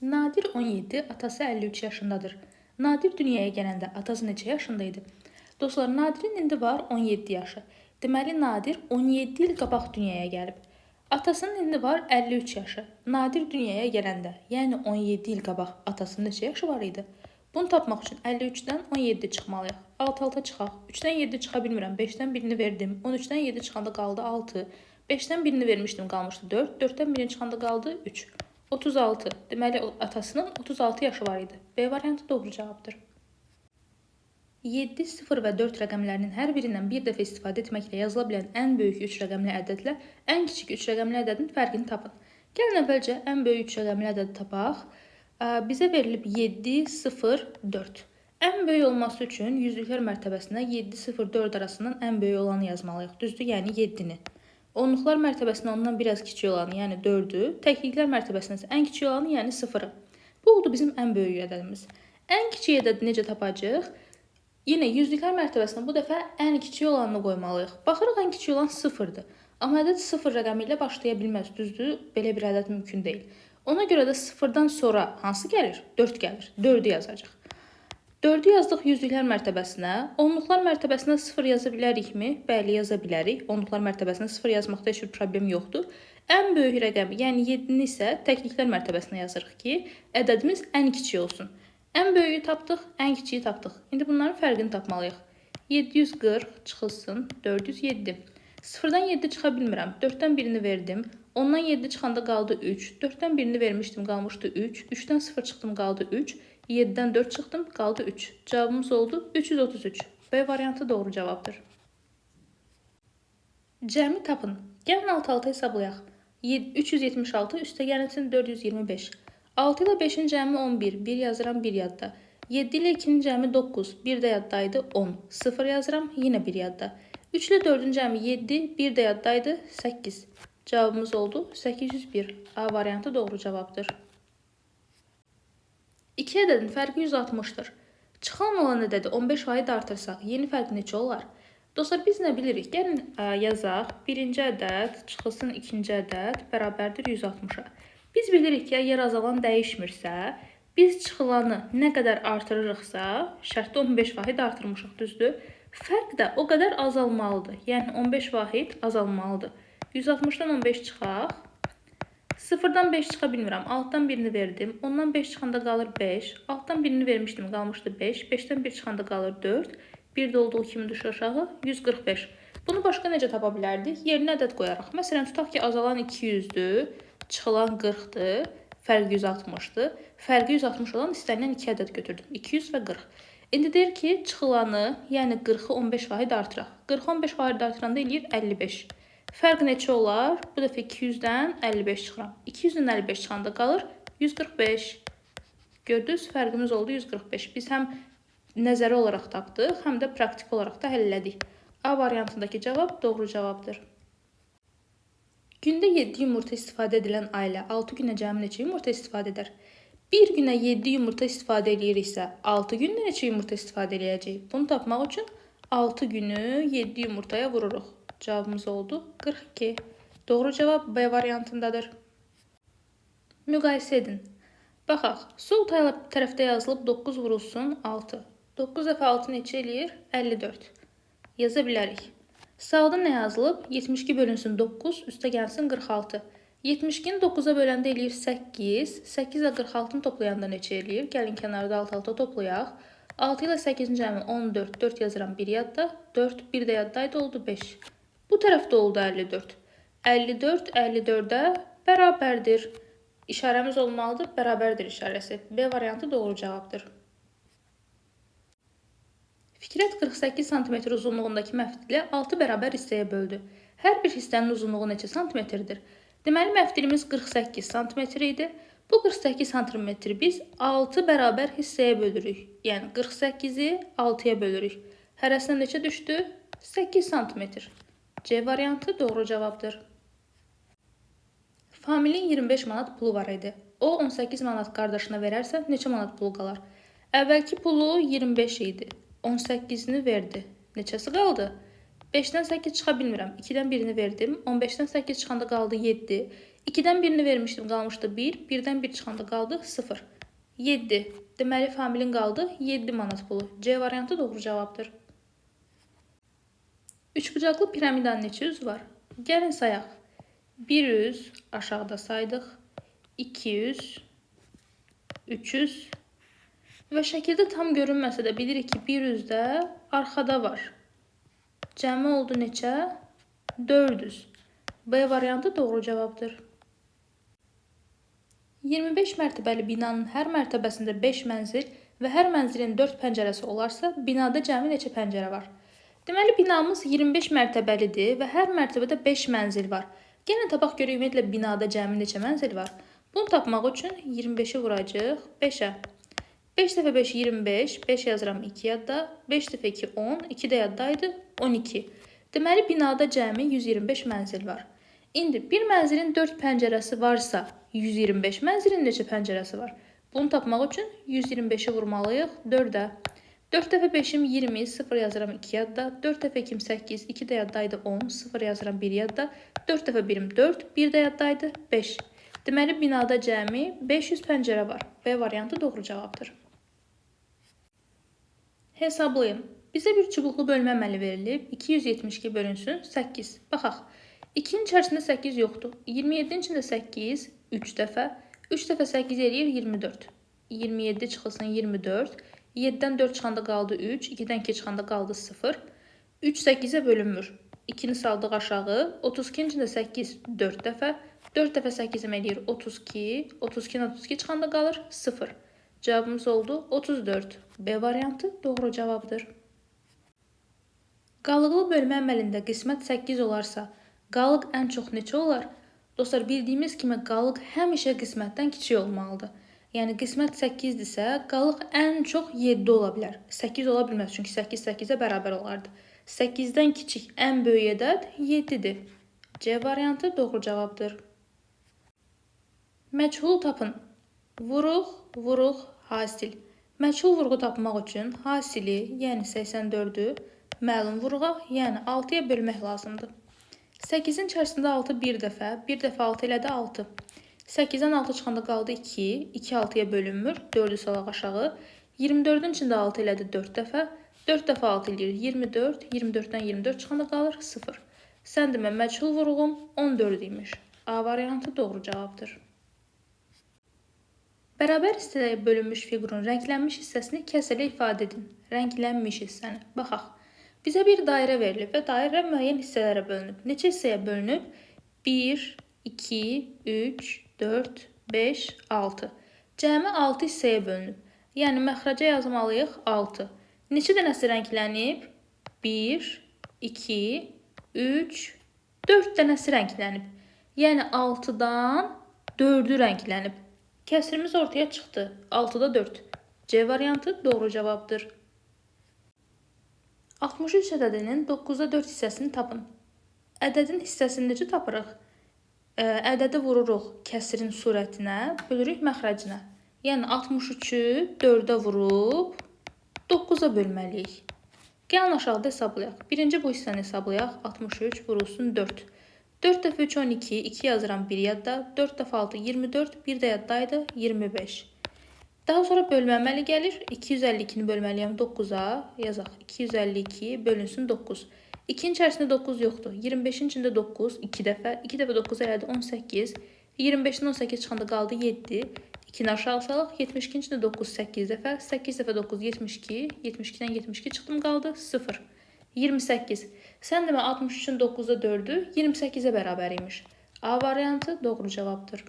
Nadir 17, atası 53 yaşındadır. Nadir dünyaya gələndə atası neçə yaşında idi? Dostlar, Nadirin indi var 17 yaşı. Deməli, Nadir 17 il qabaq dünyaya gəlib. Atasının indi var 53 yaşı. Nadir dünyaya gələndə, yəni 17 il qabaq atasının neçə yaşı var idi? Bunu tapmaq üçün 53-dən 17 çıxmalıyıq. 6-6 çıxaq. 3-dən 7 çıxa bilmirəm. 5-dən birini verdim. 13-dən 7 çıxanda qaldı 6. 5-dən birini vermişdim, qalmışdı 4. 4-dən birini çıxanda qaldı 3. 36. Deməli, atasının 36 yaşı var idi. B variantı doğru cavabdır. 7, 0 və 4 rəqəmlərinin hər birindən bir dəfə istifadə etməklə yazıla bilən ən böyük 3 rəqəmli ədədlə ən kiçik 3 rəqəmli ədədin fərqini tapın. Gəlin əvvəlcə ən böyük 3 rəqəmli ədədi tapaq. Bizə verilib 7, 0, 4. Ən böyük olması üçün yüzlüklər mərtəbəsinə 7, 0, 4 arasından ən böyük olanı yazmalıyıq. Düzdür, yəni 7-ni. Onluqlar mərtəbəsində ondan biraz kiçik olanı, yəni 4-ü, təkliklər mərtəbəsində isə ən kiçik olanı, yəni 0-ı. Bu oldu bizim ən böyük ədədimiz. Ən kiçik ədədi necə tapacağıq? Yenə yüzlüklər mərtəbəsinə bu dəfə ən kiçik olanını qoymalıyıq. Baxırıq, ən kiçik olan 0-dır. Amma ədəd 0 rəqəmi ilə başlaya bilməz, düzdür? Belə bir ədəd mümkün deyil. Ona görə də 0-dan sonra hansı gəlir? 4 gəlir. 4-ü yazacaq. 4-ü yazdıq yüzlüklər mərtəbəsinə. Onluqlar mərtəbəsinə 0 yaza bilərikmi? Bəli, yaza bilərik. Onluqlar mərtəbəsinə 0 yazmaqda heç bir problem yoxdur. Ən böyük rəqəmi, yəni 7-ni isə təkliklər mərtəbəsinə yazırıq ki, ədədimiz ən kiçik olsun. Ən böyüyü tapdıq, ən kiçiyi tapdıq. İndi bunların fərqini tapmalıyıq. 740 çıxılsın 407. 0-dan 7 çıxa bilmirəm. 4-dən birini verdim. Ondan 7 çıxanda qaldı 3. 4-dən birini vermişdim, qalmışdı 3. 3-dən 0 çıxdım, qaldı 3. 7-dən 4 çıxdım, qaldı 3. Cavabımız oldu 333. B variantı doğru cavabdır. Cəmi tapın. Gəlin alt-alta hesablayaq. 376 üstəgəlsin 425. 6 ilə 5-in cəmi 11. 1 yazıram, 1 yadda. 7 ilə 2-nin cəmi 9. 1 də yaddaydı, 10. 0 yazıram, yenə 1 yadda. 3 ilə 4-ün cəmi 7. 1 də yaddaydı, 8. Cavabımız oldu 801. A variantı doğru cavabdır. 2 ədədin fərqi 160-dır. Çıxan olan ədədi 15% artırsaq, yeni fərq neçə olar? Dostlar, biz nə bilirik? Gəlin yazaq. Birinci ədəd çıxılsın ikinci ədəd bərabərdir 160-a. Biz bilirik ki, əgər azalan dəyişmirsə, biz çıxılanı nə qədər artırırıqsa, şərtdə 15% artırmışıq, düzdür? Fərq də o qədər azalmalıdır. Yəni 15% azalmalıdır. 160-dan 15 çıxaq. 0-dan 5 çıxa bilmirəm. Altdan birini verdim. Ondan 5 çıxanda qalır 5. Altdan birini vermişdim, qalmışdı 5. 5-dən 1 çıxanda qalır 4. 1 də olduğu kimi düşür aşağı 145. Bunu başqa necə tapa bilərdik? Yerinə ədəd qoyaraq. Məsələn, tutaq ki, azalan 200-dür, çıxılan 40-dır, fərq 160-dır. Fərqi 160 olan istənilən 2 ədəd götürdüm. 200 və 40. İndi deyir ki, çıxılanı, yəni 40-ı 15% artıraq. 40-ı 15% artıranda eləyir 55. Fərq neçə olar? Bu dəfə 200-dən 55 çıxıram. 200-dən 55 çıxanda qalır 145. Gördünüz, fərqimiz oldu 145. Biz həm nəzəri olaraq tapdıq, həm də praktik olaraq da həll elədik. A variantındakı cavab doğru cavabdır. Gündə 7 yumurta istifadə edilən ailə 6 günə cəmi neçə yumurta istifadə edər? Bir günə 7 yumurta istifadə ediriksə, 6 gündə neçə yumurta istifadə edəcəyik? Bunu tapmaq üçün 6 günü 7 yumurtaya vururuq. Cavabımız oldu 42. Doğru cavab B variantındadır. Müqayisə edin. Baxaq, sol tərəfdə yazılıb 9 vurulsun 6. 9 dəfə 6 neçə eləyir? 54. Yaza bilərik. Sağda nə yazılıb? 72 bölünsün 9, üstə gəlsin 46. 72-ni 9-a böləndə eləyir 8. 8 ilə 46-nı toplayanda neçə eləyir? Gəlin kənarda alt-alta toplayaq. 6 ilə 8-in cəmi 14. 4 yazıram 1 yadda. 4, 1 də yaddaydı, oldu 5. Bu tərəfdə oldu 54. 54, 54-ə bərabərdir. İşarəmiz olmalıdır, bərabərdir işarəsi. B variantı doğru cavabdır. Fikrət 48 cm uzunluğundakı məftillə 6 bərabər hissəyə böldü. Hər bir hissənin uzunluğu neçə santimetrdir? Deməli, məftilimiz 48 cm idi. Bu 48 cm biz 6 bərabər hissəyə bölürük. Yəni 48-i 6-ya bölürük. Hərəsinə neçə düşdü? 8 cm. C variantı doğru cavabdır. Familin 25 manat pulu var idi. O 18 manat qardaşına verərsə neçə manat pulu qalar? Əvvəlki pulu 25 idi. 18-ni verdi. Neçəsi qaldı? 5-dən 8 çıxa bilmirəm. 2-dən birini verdim. 15-dən 8 çıxanda qaldı 7. 2-dən 1-ni vermişdim, qalmışdı 1. 1-dən 1 çıxanda qaldı 0. 7. Deməli, familin qaldı 7 manat pulu. C variantı doğru cavabdır. Üçbucaqlı piramidanın neçə üzvü var? Gəlin sayaq. 100 aşağıda saydıq. 200, 300 və şəkildə tam görünməsə də bilirik ki, 100 də arxada var. Cəmi oldu neçə? 400. B variantı doğru cavabdır. 25 mərtəbəli binanın hər mərtəbəsində 5 mənzil və hər mənzilin 4 pəncərəsi olarsa, binada cəmi neçə pəncərə var? Deməli, binamız 25 mərtəbəlidir və hər mərtəbədə 5 mənzil var. Gəlin tapaq görək ümumiyyətlə binada cəmi neçə mənzil var? Bunu tapmaq üçün 25-i vuracaq 5-ə. 5 dəfə 5 25, 5 yazıram 2 yadda, 5 dəfə 2 10, 2 də yaddaydı 12. Deməli, binada cəmi 125 mənzil var. İndi bir mənzilin 4 pəncərəsi varsa, 125 mənzilin neçə pəncərəsi var? Bunu tapmaq üçün 125-i vurmalıyıq 4-ə. 4 dəfə 5-im 20, 0 yazıram 2 yadda, 4 dəfə 2-im 8, 2 də yaddaydı 10, 0 yazıram 1 yadda, 4 dəfə 1-im 4, 1 də yaddaydı 5. Deməli, binada cəmi 500 pəncərə var. B variantı doğru cavabdır. Hesablayın. Bizə bir çubuqlu bölmə əməli verilib. 272 bölünsün 8. Baxaq. 2-nin içərisində 8 yoxdur. 27-nin içində 8, 3 dəfə. 3 dəfə 8 eləyir 24. 27 çıxılsın 24. 7-dən 4 çıxanda qaldı 3. 2-dən 2 çıxanda qaldı 0. 3 8-ə bölünmür. 2-ni saldıq aşağı. 32-nin içində 8 4 dəfə. 4 dəfə 8 eləyir 32. 32-dən 32 çıxanda qalır 0. Cavabımız oldu 34. B variantı doğru cavabdır. Qalıqlı bölmə əməlində qismət 8 olarsa, qalıq ən çox neçə olar? Dostlar, bildiyimiz kimi qalıq həmişə qismətdən kiçik olmalıdır. Yəni, qismət 8-dirsə, qalıq ən çox 7 ola bilər. 8 ola bilməz, çünki 8 8-ə bərabər olardı. 8-dən kiçik ən böyük ədəd 7-dir. C variantı doğru cavabdır. Məchulu tapın. Vuruq, vuruq, hasil. Məchul vurğu tapmaq üçün hasili, yəni 84-ü məlum vurğa, yəni 6-ya bölmək lazımdır. 8-in içərisində 6 bir dəfə 6 elədi 6. 8-dən 6 çıxanda qaldı 2, 2 6-ya bölünmür, 4-ü salaq aşağı. 24-ün içində 6 elədi 4 dəfə, 4 dəfə 6 eləyir 24, 24-dən 24 çıxanda qalır 0. Sən demə, məchul vurğum 14 imiş. A variantı doğru cavabdır. Bərabər hissəyə bölünmüş fiqurun rənglənmiş hissəsini kəsrlə ifadə edin. Rənglənmiş hissəni. Baxaq. Bizə bir dairə verilib və dairə müəyyən hissələrə bölünüb. Neçə hissəyə bölünüb? 1, 2, 3, 4, 5, 6. Cəmi 6 hissəyə bölünüb. Yəni, məxrəcə yazmalıyıq 6. Neçə dənəsi rənglənib? 1, 2, 3, 4 dənəsi rənglənib. Yəni, 6-dan 4-ü rənglənib. Kəsrimiz ortaya çıxdı. 6-da 4. C variantı doğru cavabdır. 63 ədədinin 9-da 4 hissəsini tapın. Ədədin hissəsini necə tapırıq? Ədədi vururuq kəsrin surətinə, bölürük məxrəcinə. Yəni 63-ü 4-ə vurub 9-a bölməliyik. Gəlin aşağıda hesablayaq. Birinci bu hissəni hesablayaq. 63 vurulsun 4. 4 dəfə 3 12, 2 yazıram 1 yadda, 4 dəfə 6 24, 1 də yaddaydı 25. Daha sonra bölmə əməli gəlir. 252-ni bölməliyəm 9-a, yazaq 252 bölünsün 9. 2-nin içərisində 9 yoxdur. 25-in içində 9, 2 dəfə 9 elədi 18. 25-dən 18 çıxanda qaldı 7. 2-ni aşağı salaq. 72-in içində 9 8 dəfə. 8 dəfə 9 72. 72-dən 72 çıxdım qaldı 0. 28. Sən demə 63-ün 9-da 4-ü 28-ə bərabər imiş. A variantı doğru cavabdır.